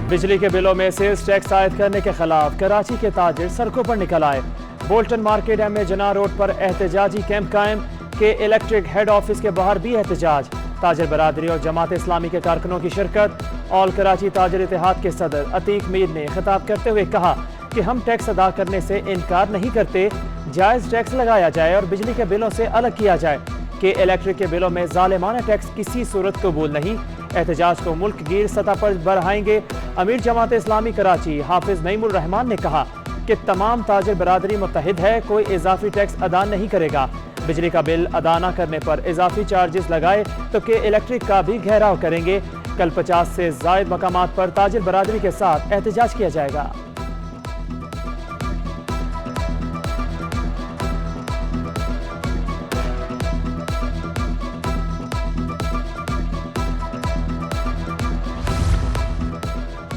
بجلی کے بلوں میں سیلز ٹیکس عائد کرنے کے خلاف کراچی کے تاجر سڑکوں پر نکل آئے۔ بولٹن مارکیٹ ایم اے جناح روڈ پر احتجاجی کیمپ قائم، کے الیکٹرک ہیڈ آفس کے باہر بھی احتجاج۔ تاجر برادری اور جماعت اسلامی کے کارکنوں کی شرکت۔ آل کراچی تاجر اتحاد کے صدر عتیق میر نے خطاب کرتے ہوئے کہا کہ ہم ٹیکس ادا کرنے سے انکار نہیں کرتے، جائز ٹیکس لگایا جائے اور بجلی کے بلوں سے الگ کیا جائے، کہ الیکٹرک کے بلوں میں ظالمانہ ٹیکس کسی صورت قبول نہیں۔ احتجاج کو ملک گیر سطح پر بڑھائیں گے۔ امیر جماعت اسلامی کراچی حافظ نعیم الرحمان نے کہا کہ تمام تاجر برادری متحد ہے، کوئی اضافی ٹیکس ادا نہیں کرے گا۔ بجلی کا بل ادا نہ کرنے پر اضافی چارجز لگائے تو کہ الیکٹرک کا بھی گھیراؤ کریں گے۔ کل 50 سے زائد مقامات پر تاجر برادری کے ساتھ احتجاج کیا جائے گا۔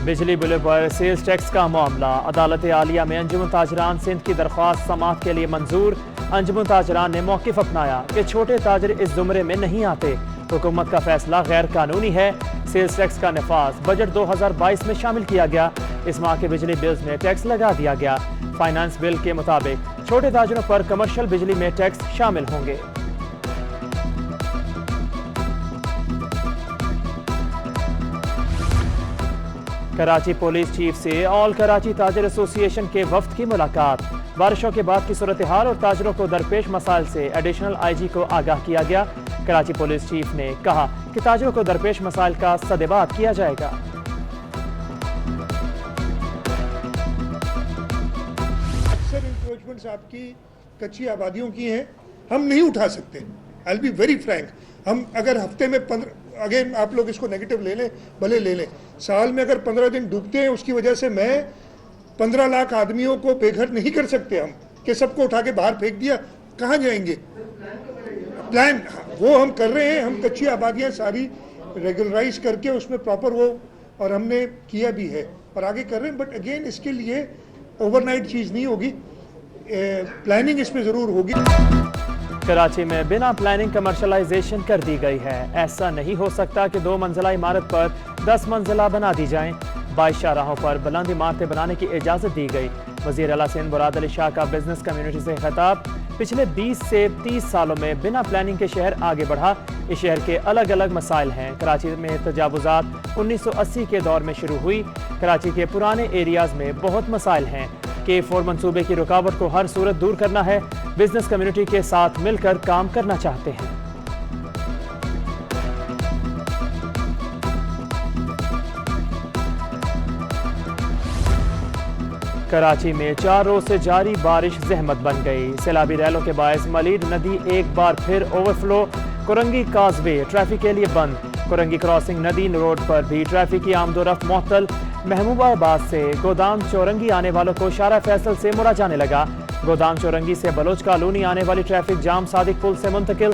بجلی بلوں پر سیلز ٹیکس کا معاملہ، عدالت عالیہ میں انجمن تاجران سندھ کی درخواست سماعت کے لیے منظور۔ انجمن تاجران نے موقف اپنایا کہ چھوٹے تاجر اس زمرے میں نہیں آتے، حکومت کا فیصلہ غیر قانونی ہے۔ سیلز ٹیکس کا نفاذ بجٹ 2022 میں شامل کیا گیا، اس ماہ کے بجلی بلز میں ٹیکس لگا دیا گیا۔ فائنانس بل کے مطابق چھوٹے تاجروں پر کمرشل بجلی میں ٹیکس شامل ہوں گے۔ کراچی پولیس چیف سے آل کراچی تاجر ایسوسی ایشن کے وفد کی ملاقات۔ بارشوں کے بعد کی صورتحال اور تاجروں کو درپیش مسائل سے ایڈیشنل آئی جی کو آگاہ کیا گیا۔ کراچی پولیس چیف نے کہا کہ تاجروں کو درپیش مسائل کا سدبات کیا جائے گا۔ اکثر انکروچمنٹس آپ کی کچی آبادیوں کی ہیں، ہم نہیں اٹھا سکتے۔ I'll be very frank، ہم اگر ہفتے میں اگین آپ لوگ اس کو نیگیٹو لے لیں، بھلے لے لیں، سال میں اگر 15 دن ڈوبتے ہیں، اس کی وجہ سے میں 15 لاکھ آدمیوں کو بے گھر نہیں کر سکتے ہم، کہ سب کو اٹھا کے باہر پھینک دیا، کہاں جائیں گے؟ پلان وہ ہم کر رہے ہیں، ہم کچی آبادیاں ساری ریگولرائز کر کے اس میں پراپر وہ، اور ہم نے کیا بھی ہے اور آگے کر رہے ہیں، بٹ اگین اس کے لیے اوور نائٹ چیز نہیں ہوگی، پلاننگ اس میں ضرور ہوگی۔ کراچی میں بنا پلاننگ کمرشلائزیشن کر دی گئی ہے، ایسا نہیں ہو سکتا کہ 2 منزلہ عمارت پر 10 منزلہ بنا دی جائیں۔ 22 شاہراہوں پر بلند عمارتیں بنانے کی اجازت دی گئی۔ وزیر اعلیٰ سندھ مراد علی شاہ کا بزنس کمیونٹی سے خطاب۔ پچھلے 20 سے 30 سالوں میں بنا پلاننگ کے شہر آگے بڑھا، اس شہر کے الگ الگ مسائل ہیں۔ کراچی میں تجاوزات 1980 کے دور میں شروع ہوئی۔ کراچی کے پرانے ایریاز میں بہت مسائل ہیں، K4 منصوبے کی رکاوٹ کو ہر صورت دور کرنا ہے۔ بزنس کمیونٹی کے ساتھ مل کر کام کرنا چاہتے ہیں۔ کراچی میں 4 روز سے جاری بارش زحمت بن گئی۔ سیلابی ریلوں کے باعث ملید ندی ایک بار پھر over flu. Korangi cause way traffic کے لیے بند۔ کورنگی کراسنگ ندی روڈ پر بھی ٹریفک کی آمد و رفت معطل۔ محمود آباد سے گودام چورنگی آنے والوں کو شارع فیصل سے مڑا جانے لگا۔ گودام چورنگی سے بلوچ کالونی آنے والی ٹریفک جام صادق پل سے منتقل۔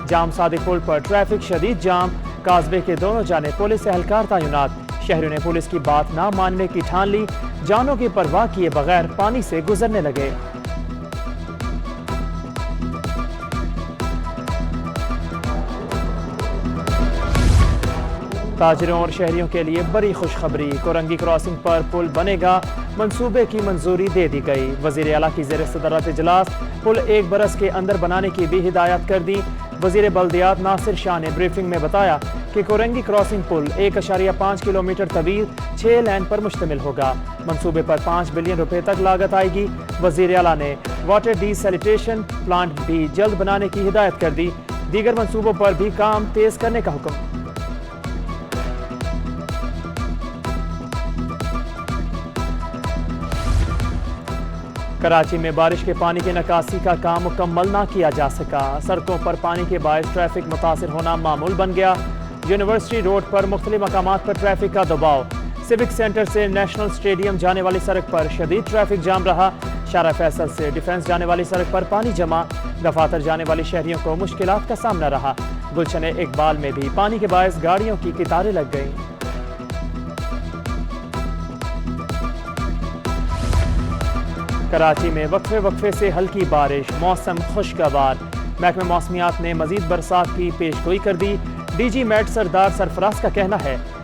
جام صادق پل پر ٹریفک شدید جام۔ کازبے کے دونوں جانب پولیس اہلکار تعینات۔ شہریوں نے پولیس کی بات نہ ماننے کی ٹھان لی، جانوں کی پرواہ کیے بغیر پانی سے گزرنے لگے۔ تاجروں اور شہریوں کے لیے بڑی خوشخبری، کورنگی کراسنگ پر پل بنے گا، منصوبے کی منظوری دے دی گئی۔ وزیر اعلیٰ کی زیر صدارت اجلاس، پل 1 برس کے اندر بنانے کی بھی ہدایت کر دی۔ وزیر بلدیات ناصر شاہ نے بریفنگ میں بتایا کہ کورنگی کراسنگ پل 1.5 کلومیٹر طویل 6 لین پر مشتمل ہوگا۔ منصوبے پر 5 بلین روپے تک لاگت آئے گی۔ وزیر اعلیٰ نے واٹر ڈی سیلیٹیشن پلانٹ بھی جلد بنانے کی ہدایت کر دی۔ دیگر منصوبوں پر بھی کام تیز کرنے کا حکم۔ کراچی میں بارش کے پانی کی نکاسی کا کام مکمل نہ کیا جا سکا، سڑکوں پر پانی کے باعث ٹریفک متاثر ہونا معمول بن گیا۔ یونیورسٹی روڈ پر مختلف مقامات پر ٹریفک کا دباؤ۔ سیوک سینٹر سے نیشنل اسٹیڈیم جانے والی سڑک پر شدید ٹریفک جام رہا۔ شارع فیصل سے ڈیفنس جانے والی سڑک پر پانی جمع، دفاتر جانے والی شہریوں کو مشکلات کا سامنا رہا۔ گلشن اقبال میں بھی پانی کے باعث گاڑیوں کی قطاریں لگ گئیں۔ کراچی میں وقفے وقفے سے ہلکی بارش، موسم خوشگوار۔ محکمہ موسمیات نے مزید برسات کی پیش گوئی کر دی۔ ڈی جی میٹ سردار سرفراز کا کہنا ہے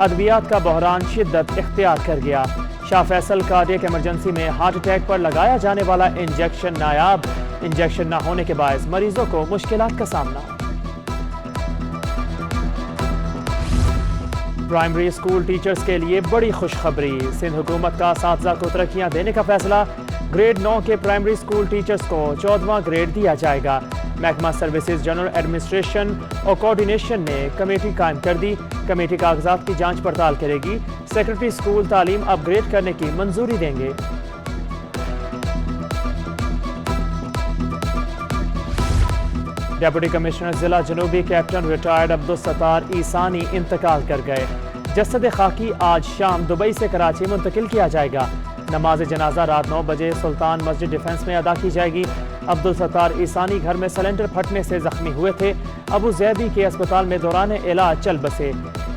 ادویات کا بحران شدت اختیار کر گیا۔ شاہ فیصل کارڈیک ایمرجنسی میں ہارٹ اٹیک پر لگایا جانے والا انجیکشن نایاب، انجیکشن نہ ہونے کے باعث مریضوں کو مشکلات کا سامنا۔ پرائمری اسکول ٹیچرز کے لیے بڑی خوشخبری، سندھ حکومت کا اساتذہ کو ترقیاں دینے کا فیصلہ، گریڈ 9 کے پرائمری اسکول ٹیچرز کو 14واں گریڈ دیا جائے گا۔ محکمہ سروسز جنرل ایڈمنسٹریشن اور کوارڈینیشن نے کمیٹی قائم کر دی، کمیٹی کاغذات کی جانچ پڑتال کرے گی، سیکرٹری اسکول تعلیم اپ گریڈ کرنے کی منظوری دیں گے۔ ڈپٹی کمشنر ضلع جنوبی کیپٹن ریٹائرڈ عبدالستار عیسانی انتقال کر گئے۔ جسد خاکی آج شام دبئی سے کراچی منتقل کیا جائے گا۔ نماز جنازہ رات 9 بجے سلطان مسجد ڈیفنس میں ادا کی جائے گی۔ عبدالستار عیسانی گھر میں سلنڈر پھٹنے سے زخمی ہوئے تھے، ابو ظبی کے اسپتال میں دوران علاج چل بسے۔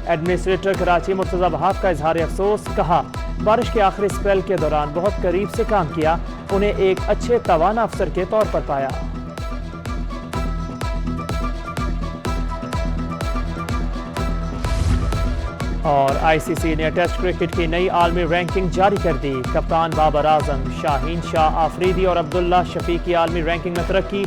ایڈمنسٹریٹر کراچی مرتضی وہاب کا اظہار افسوس، کہا بارش کے آخری اسپیل کے دوران بہت قریب سے کام کیا، انہیں ایک اچھے توانا افسر کے طور پر پایا۔ اور آئی سی سی نے ٹیسٹ کرکٹ کی نئی عالمی رینکنگ جاری کر دی، کپتان بابر اعظم، شاہین شاہ آفریدی اور عبداللہ شفیق کی عالمی رینکنگ میں ترقی۔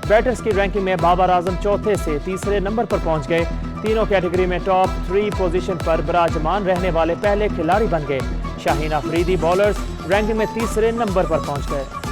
بیٹرز کی رینکنگ میں بابر اعظم چوتھے سے تیسرے نمبر پر پہنچ گئے، تینوں کیٹیگری میں ٹاپ 3 پوزیشن پر براجمان رہنے والے پہلے کھلاڑی بن گئے۔ شاہین آفریدی بالرز رینکنگ میں تیسرے نمبر پر پہنچ گئے۔